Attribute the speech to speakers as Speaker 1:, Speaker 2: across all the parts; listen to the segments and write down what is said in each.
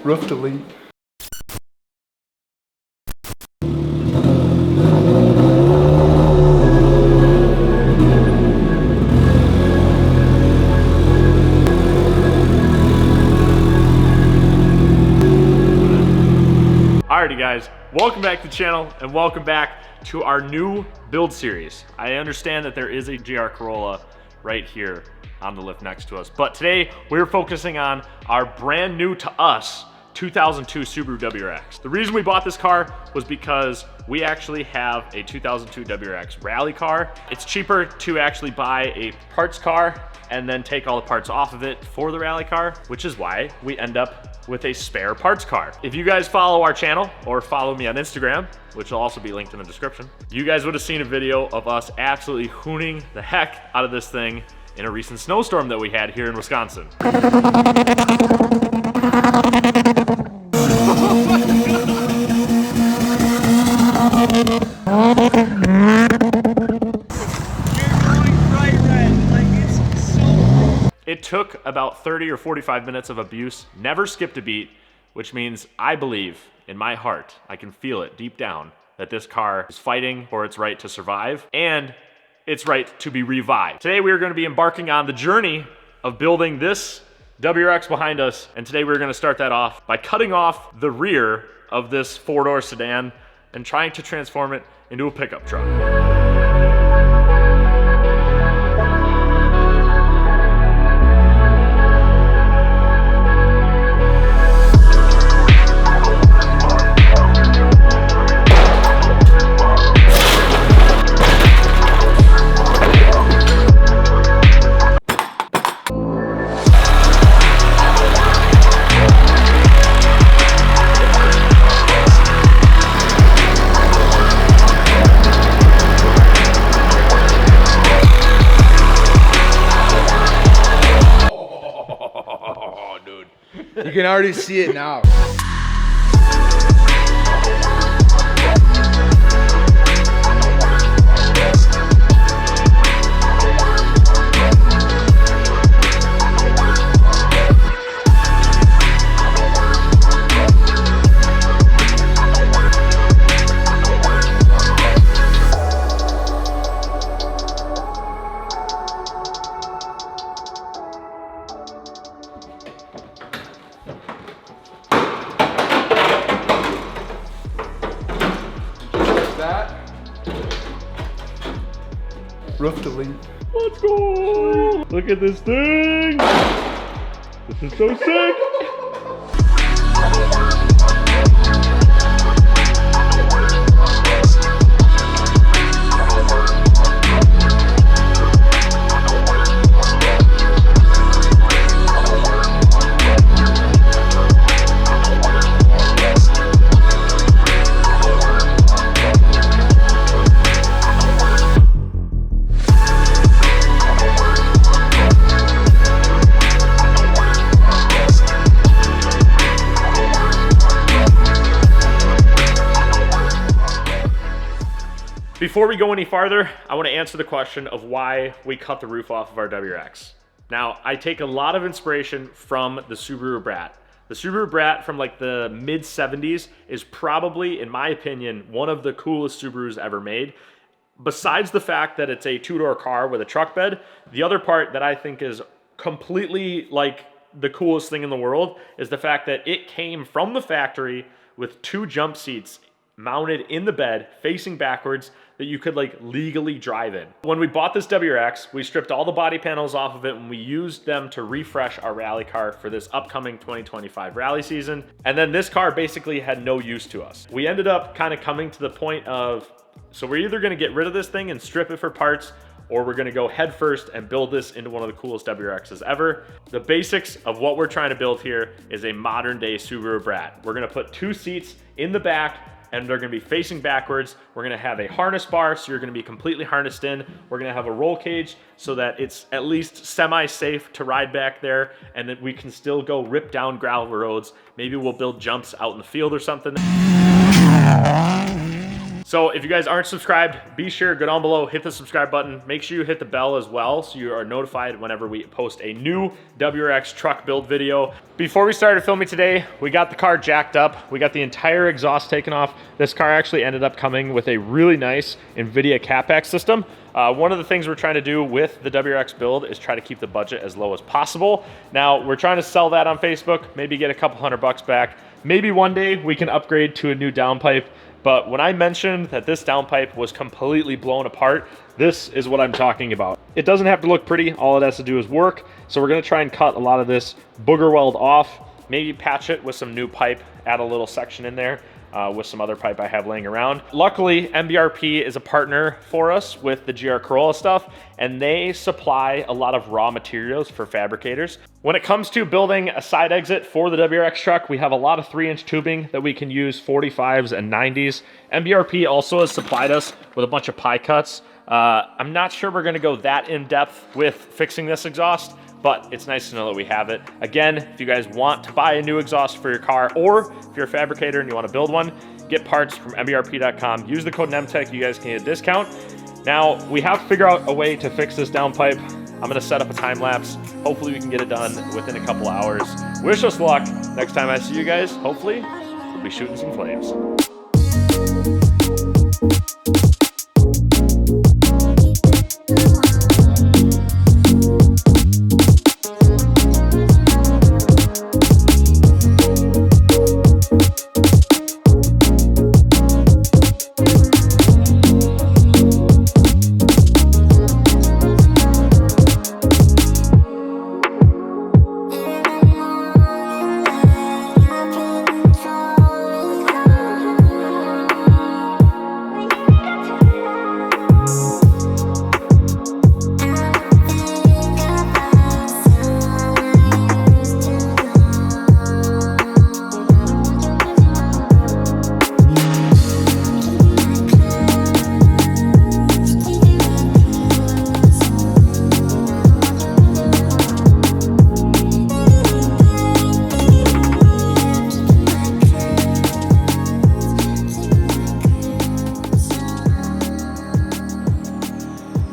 Speaker 1: Roof delete.
Speaker 2: Alrighty guys, welcome back to the channel and welcome back to our new build series. I understand that there is a GR Corolla right here on the lift next to us, but today we're focusing on our brand new to us 2002 Subaru WRX. The reason we bought this car was because we actually have a 2002 WRX rally car. It's cheaper to actually buy a parts car and then take all the parts off of it for the rally car, which is why we end up with a spare parts car. If you guys follow our channel or follow me on Instagram, which will also be linked in the description, you guys would have seen a video of us absolutely hooning the heck out of this thing in a recent snowstorm that we had here in Wisconsin. It took about 30 or 45 minutes of abuse, never skipped a beat, which means I believe in my heart, I can feel it deep down, that this car is fighting for its right to survive and its right to be revived. Today we are going to be embarking on the journey of building this WRX behind us, and today we're going to start that off by cutting off the rear of this four-door sedan and trying to transform it into a pickup truck.
Speaker 1: You can already see it now. Roof delete.
Speaker 2: Let's go! Look at this thing! This is so sick! Before we go any farther, I want to answer the question of why we cut the roof off of our WRX. Now, I take a lot of inspiration from the Subaru Brat. The Subaru Brat from like the mid 70s is probably, in my opinion, one of the coolest Subarus ever made. Besides the fact that it's a two-door car with a truck bed, the other part that I think is completely like the coolest thing in the world is the fact that it came from the factory with two jump seats mounted in the bed, facing backwards, that you could like legally drive in. When we bought this WRX, we stripped all the body panels off of it and we used them to refresh our rally car for this upcoming 2025 rally season. And then this car basically had no use to us. We ended up kind of coming to the point of, so we're either gonna get rid of this thing and strip it for parts, or we're gonna go head first and build this into one of the coolest WRXs ever. The basics of what we're trying to build here is a modern day Subaru Brat. We're gonna put two seats in the back and they're gonna be facing backwards. We're gonna have a harness bar, so you're gonna be completely harnessed in. We're gonna have a roll cage so that it's at least semi-safe to ride back there, and that we can still go rip down gravel roads. Maybe we'll build jumps out in the field or something. So if you guys aren't subscribed, be sure, go down below, hit the subscribe button. Make sure you hit the bell as well so you are notified whenever we post a new WRX truck build video. Before we started filming today, we got the car jacked up. We got the entire exhaust taken off. This car actually ended up coming with a really nice NVIDIA CapEx system. One of the things we're trying to do with the WRX build is try to keep the budget as low as possible. Now, we're trying to sell that on Facebook, maybe get a couple $100 back. Maybe one day we can upgrade to a new downpipe. But when I mentioned that this downpipe was completely blown apart, this is what I'm talking about. It doesn't have to look pretty, all it has to do is work. So we're gonna try and cut a lot of this booger weld off, maybe patch it with some new pipe, add a little section in there with some other pipe I have laying around. Luckily, MBRP is a partner for us with the GR Corolla stuff, and they supply a lot of raw materials for fabricators. When it comes to building a side exit for the WRX truck, we have a lot of 3-inch tubing that we can use, 45s and 90s. MBRP also has supplied us with a bunch of pie cuts. I'm not sure we're gonna go that in depth with fixing this exhaust, but it's nice to know that we have it. Again, if you guys want to buy a new exhaust for your car, or if you're a fabricator and you want to build one, get parts from mbrp.com. Use the code NEMTECH, you guys can get a discount. Now, we have to figure out a way to fix this downpipe. I'm gonna set up a time lapse. Hopefully we can get it done within a couple hours. Wish us luck. Next time I see you guys, hopefully, we'll be shooting some flames.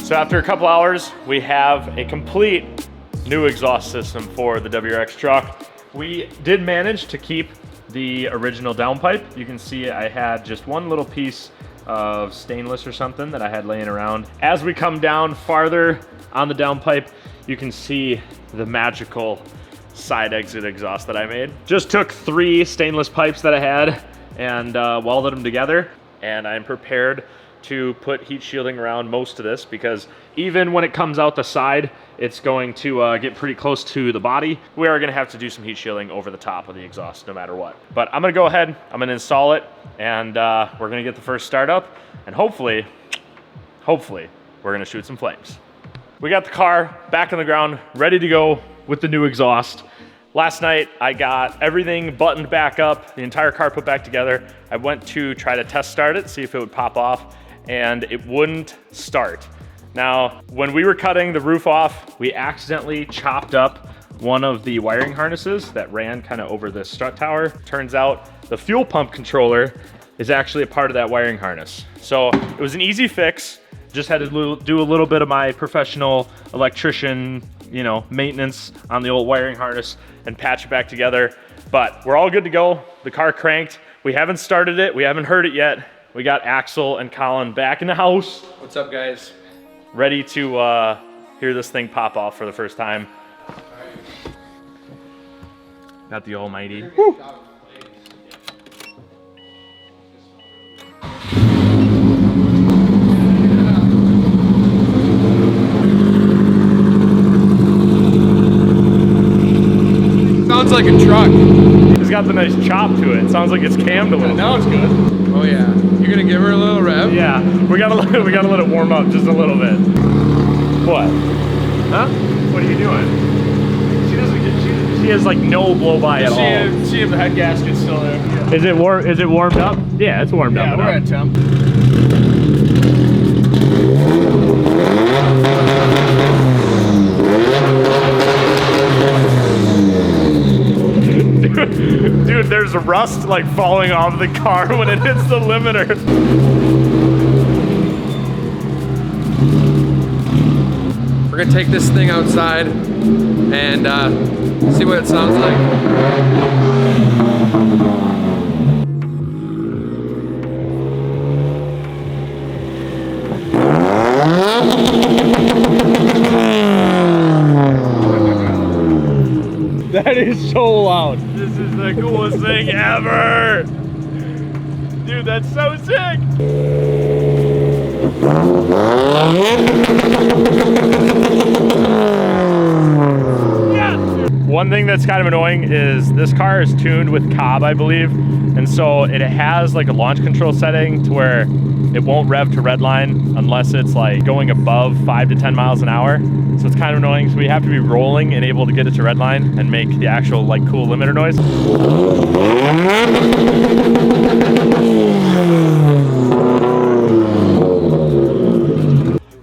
Speaker 2: So after a couple hours, we have a complete new exhaust system for the WRX truck. We did manage to keep the original downpipe. You can see I had just one little piece of stainless or something that I had laying around. As we come down farther on the downpipe, you can see the magical side exit exhaust that I made. Just took 3 stainless pipes that I had and welded them together, and I'm prepared to put heat shielding around most of this, because even when it comes out the side, it's going to get pretty close to the body. We are gonna have to do some heat shielding over the top of the exhaust no matter what. But I'm gonna go ahead, I'm gonna install it, and we're gonna get the first start up, and hopefully, we're gonna shoot some flames. We got the car back on the ground, ready to go with the new exhaust. Last night, I got everything buttoned back up, the entire car put back together. I went to try to test start it, see if it would pop off, and it wouldn't start. Now, when we were cutting the roof off, we accidentally chopped up one of the wiring harnesses that ran kind of over the strut tower. Turns out the fuel pump controller is actually a part of that wiring harness. So it was an easy fix. Just had to do a little bit of my professional electrician, you know, maintenance on the old wiring harness and patch it back together. But we're all good to go. The car cranked. We haven't started it. We haven't heard it yet. We got Axel and Colin back in the house.
Speaker 1: What's up, guys?
Speaker 2: Ready to hear this thing pop off for the first time. Got the almighty. Woo.
Speaker 1: Sounds like a truck.
Speaker 2: It's got the nice chop to it. It sounds like it's cammed a little.
Speaker 1: Now it's good. Oh yeah. You're gonna give her a little rev?
Speaker 2: Yeah. We gotta let it warm up just a little bit. What? Huh? What are you doing? She has like no blow by at all.
Speaker 1: See if the head gasket's still there. Yeah.
Speaker 2: Is it warmed up? Yeah, it's warmed up.
Speaker 1: Yeah, we're at temp.
Speaker 2: Dude, there's there's a rust like falling off the car when it hits the limiter.
Speaker 1: We're gonna take this thing outside and see what it sounds like.
Speaker 2: That is so loud. This is the coolest thing ever. Dude, that's so sick. Yes! One thing that's kind of annoying is this car is tuned with Cobb, I believe. And so it has like a launch control setting to where it won't rev to redline unless it's like going above 5 to 10 miles an hour. So it's kind of annoying. So we have to be rolling and able to get it to redline and make the actual like cool limiter noise.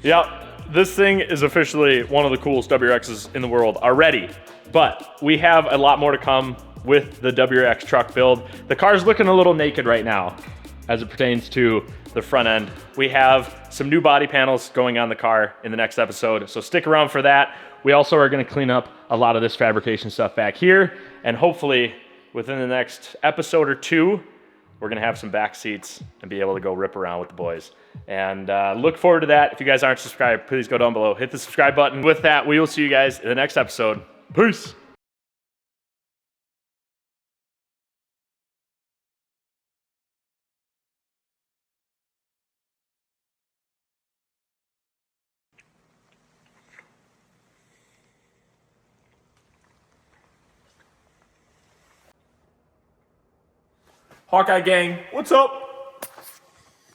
Speaker 2: Yep, this thing is officially one of the coolest WRXs in the world already. But we have a lot more to come with the WRX truck build. The car's looking a little naked right now as it pertains to the front end. We have some new body panels going on the car in the next episode, so stick around for that. We also are gonna clean up a lot of this fabrication stuff back here, and hopefully within the next episode or two, we're gonna have some back seats and be able to go rip around with the boys. And look forward to that. If you guys aren't subscribed, please go down below, hit the subscribe button. With that, we will see you guys in the next episode. Peace. Hawkeye gang, what's up?